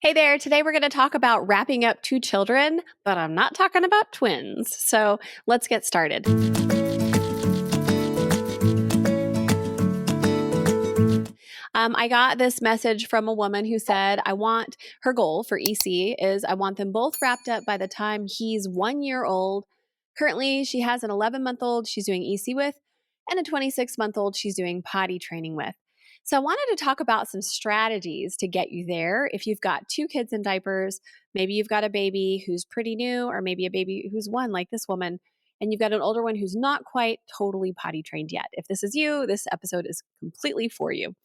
Hey there, today we're going to talk about wrapping up two children, but I'm not talking about twins. So let's get started. I got this message from a woman who said, her goal for EC is I want them both wrapped up by the time he's 1 year old. Currently, she has an 11-month-old she's doing EC with, and a 26-month-old she's doing potty training with. So I wanted to talk about some strategies to get you there. If you've got two kids in diapers, maybe you've got a baby who's pretty new, or maybe a baby who's one like this woman, and you've got an older one who's not quite totally potty trained yet. If this is you, this episode is completely for you.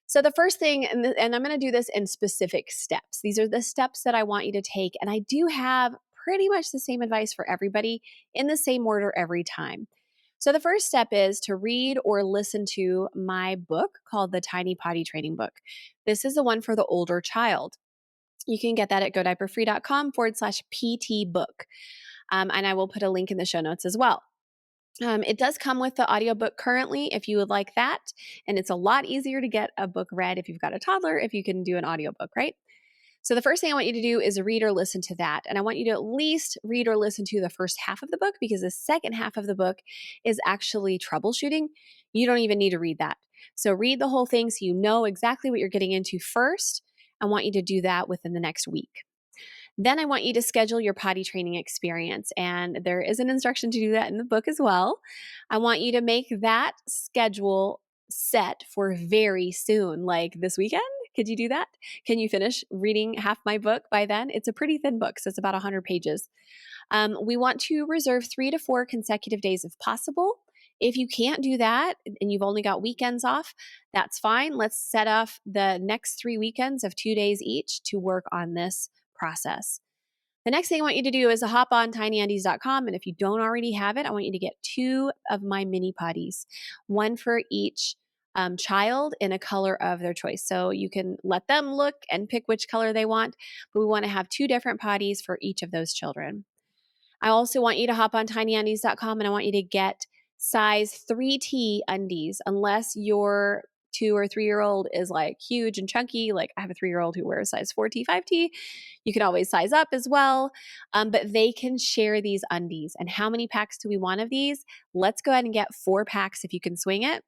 So the first thing, and I'm going to do this in specific steps. These are the steps that I want you to take. And I do have pretty much the same advice for everybody in the same order every time. So the first step is to read or listen to my book called the Tiny Potty Training Book. This is the one for the older child. You can get that at godiaperfree.com/PT book. And I will put a link in the show notes as well. It does come with the audiobook currently if you would like that. And it's a lot easier to get a book read if you've got a toddler, if you can do an audiobook, right? So the first thing I want you to do is read or listen to that. And I want you to at least read or listen to the first half of the book, because the second half of the book is actually troubleshooting. You don't even need to read that. So read the whole thing so you know exactly what you're getting into first. I want you to do that within the next week. Then I want you to schedule your potty training experience. And there is an instruction to do that in the book as well. I want you to make that schedule set for very soon, like this weekend. Could you do that? Can you finish reading half my book by then? It's a pretty thin book, so it's about 100 pages. We want to reserve 3 to 4 consecutive days if possible. If you can't do that and you've only got weekends off, that's fine. Let's set off the next 3 weekends of 2 days each to work on this process. The next thing I want you to do is to hop on tinyundies.com. And if you don't already have it, I want you to get 2 of my mini potties, one for each child in a color of their choice. So you can let them look and pick which color they want, but we want to have 2 different potties for each of those children. I also want you to hop on tinyundies.com and I want you to get size 3T undies, unless your 2 or 3-year-old is like huge and chunky. Like I have a 3-year-old who wears size 4T, 5T. You can always size up as well, but they can share these undies. And how many packs do we want of these? Let's go ahead and get 4 packs if you can swing it,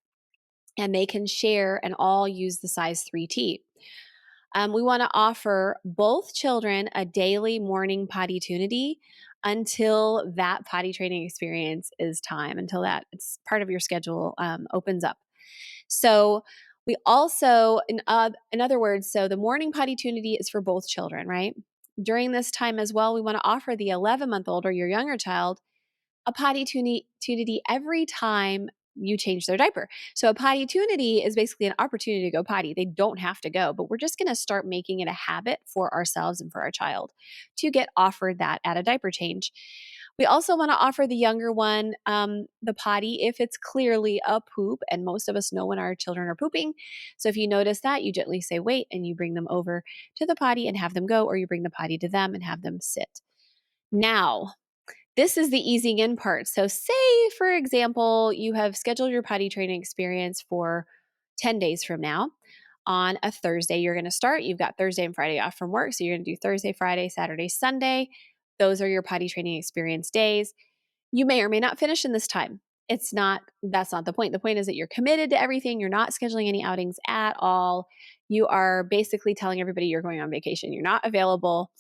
and they can share and all use the size 3T. We want to offer both children a daily morning potty-tunity until that potty training experience is time, until that it's part of your schedule opens up. So we also, in other words, so the morning potty-tunity is for both children, right? During this time as well, we want to offer the 11-month-old or your younger child a potty-tunity every time you change their diaper. So a potty-tunity is basically an opportunity to go potty. They don't have to go, but we're just going to start making it a habit for ourselves and for our child to get offered that at a diaper change. We also want to offer the younger one the potty if it's clearly a poop, and most of us know when our children are pooping. So if you notice that, you gently say wait, and you bring them over to the potty and have them go, or you bring the potty to them and have them sit. Now, this is the easing in part. So say, for example, you have scheduled your potty training experience for 10 days from now. On a Thursday, you're going to start. You've got Thursday and Friday off from work. So you're going to do Thursday, Friday, Saturday, Sunday. Those are your potty training experience days. You may or may not finish in this time. That's not the point. The point is that you're committed to everything. You're not scheduling any outings at all. You are basically telling everybody you're going on vacation. You're not available.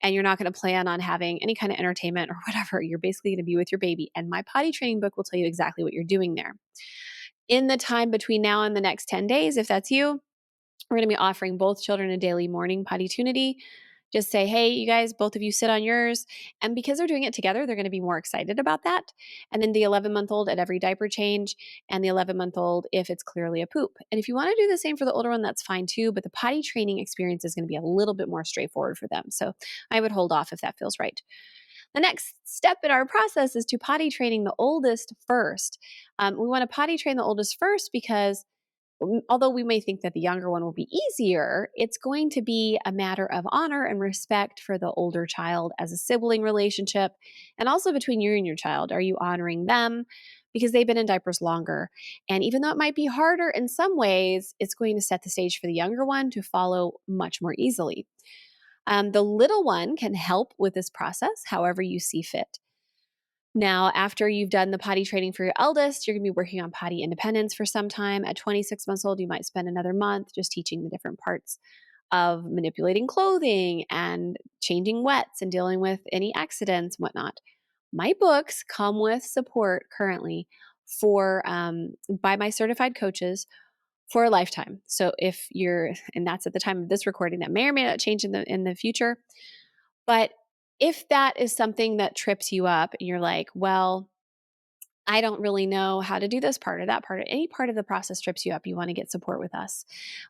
And you're not going to plan on having any kind of entertainment or whatever. You're basically going to be with your baby. And my potty training book will tell you exactly what you're doing there. In the time between now and the next 10 days, if that's you, we're going to be offering both children a daily morning potty-tunity. Just say, hey, you guys, both of you sit on yours. And because they're doing it together, they're going to be more excited about that. And then the 11-month-old at every diaper change, and the 11-month-old if it's clearly a poop. And if you want to do the same for the older one, that's fine too. But the potty training experience is going to be a little bit more straightforward for them. So I would hold off if that feels right. The next step in our process is to potty training the oldest first. We want to potty train the oldest first because although we may think that the younger one will be easier, it's going to be a matter of honor and respect for the older child as a sibling relationship, and also between you and your child. Are you honoring them because they've been in diapers longer. And even though it might be harder in some ways, it's going to set the stage for the younger one to follow much more easily. The little one can help with this process however you see fit. Now, after you've done the potty training for your eldest, you're going to be working on potty independence for some time. At 26 months old, you might spend another month just teaching the different parts of manipulating clothing and changing wets and dealing with any accidents and whatnot. My books come with support currently for by my certified coaches for a lifetime. So if you're, and that's at the time of this recording, that may or may not change in the future, but if that is something that trips you up and you're like, well, I don't really know how to do this part or that part, or any part of the process trips you up, you want to get support with us.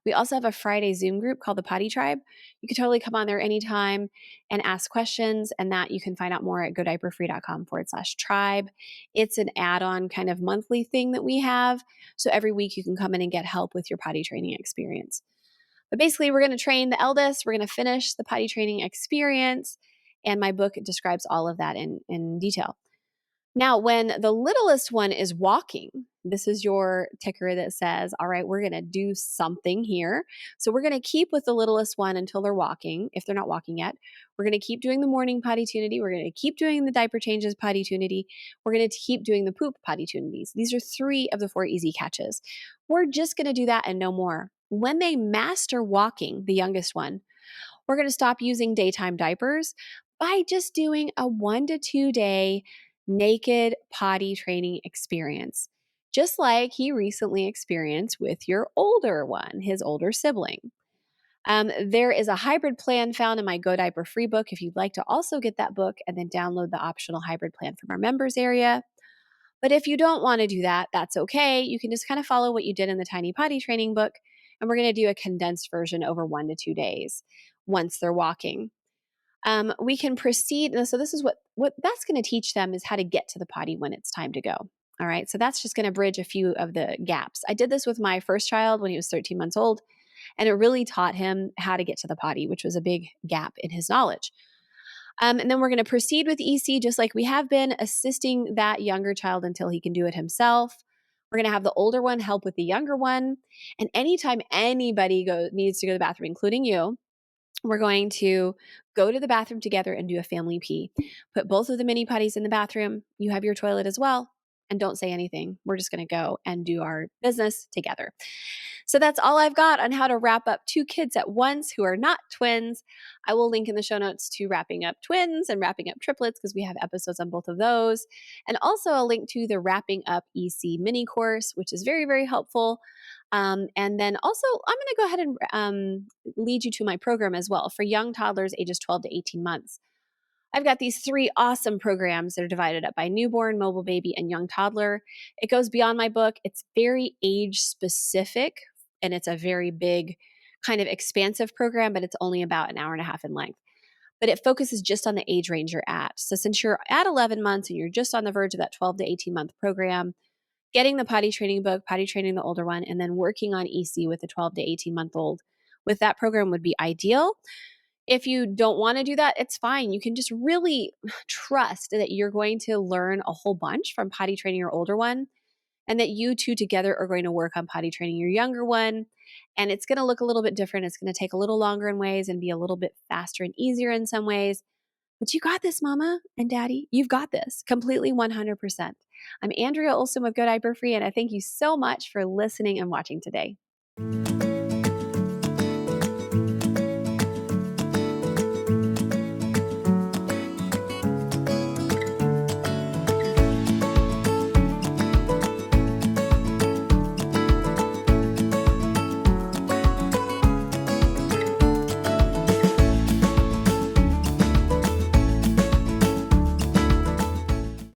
We also have a Friday Zoom group called the Potty Tribe. You can totally come on there anytime and ask questions, and that you can find out more at godiaperfree.com/tribe. It's an add-on kind of monthly thing that we have. So every week you can come in and get help with your potty training experience. But basically, we're going to train the eldest, we're going to finish the potty training experience, and my book describes all of that in detail. Now, when the littlest one is walking, this is your ticker that says, all right, we're going to do something here. So we're going to keep with the littlest one until they're walking, if they're not walking yet. We're going to keep doing the morning potty tunity. We're going to keep doing the diaper changes potty tunity. We're going to keep doing the poop potty tunities. These are 3 of the 4 easy catches. We're just going to do that and no more. When they master walking, the youngest one, we're going to stop using daytime diapers by just doing a 1 to 2 day naked potty training experience, just like he recently experienced with your older one, his older sibling. There is a hybrid plan found in my Go Diaper Free book if you'd like to also get that book and then download the optional hybrid plan from our members area. But if you don't want to do that, that's okay. You can just kind of follow what you did in the Tiny Potty Training book, and we're going to do a condensed version over 1 to 2 days once they're walking. We can proceed. And so this is what that's going to teach them, is how to get to the potty when it's time to go. All right. So that's just going to bridge a few of the gaps. I did this with my first child when he was 13 months old, and it really taught him how to get to the potty, which was a big gap in his knowledge. And then we're going to proceed with EC just like we have been, assisting that younger child until he can do it himself. We're going to have the older one help with the younger one. And anytime anybody needs to go to the bathroom, including you, we're going to go to the bathroom together and do a family pee. Put both of the mini potties in the bathroom. You have your toilet as well. And don't say anything. We're just going to go and do our business together. So that's all I've got on how to wrap up 2 kids at once who are not twins. I will link in the show notes to wrapping up twins and wrapping up triplets, because we have episodes on both of those. And also a link to the Wrapping Up EC mini course, which is very, very helpful. And then also, I'm going to go ahead and lead you to my program as well for young toddlers ages 12 to 18 months. I've got these 3 awesome programs that are divided up by newborn, mobile baby, and young toddler. It goes beyond my book. It's very age specific, and it's a very big kind of expansive program, but it's only about an hour and a half in length. But it focuses just on the age range you're at. So since you're at 11 months and you're just on the verge of that 12 to 18 month program, getting the potty training book, potty training the older one, and then working on EC with the 12 to 18 month old with that program would be ideal. If you don't want to do that, it's fine. You can just really trust that you're going to learn a whole bunch from potty training your older one, and that you 2 together are going to work on potty training your younger one. And it's going to look a little bit different. It's going to take a little longer in ways and be a little bit faster and easier in some ways. But you got this, mama and daddy. You've got this completely 100%. I'm Andrea Olson with Go Diaper Free, and I thank you so much for listening and watching today.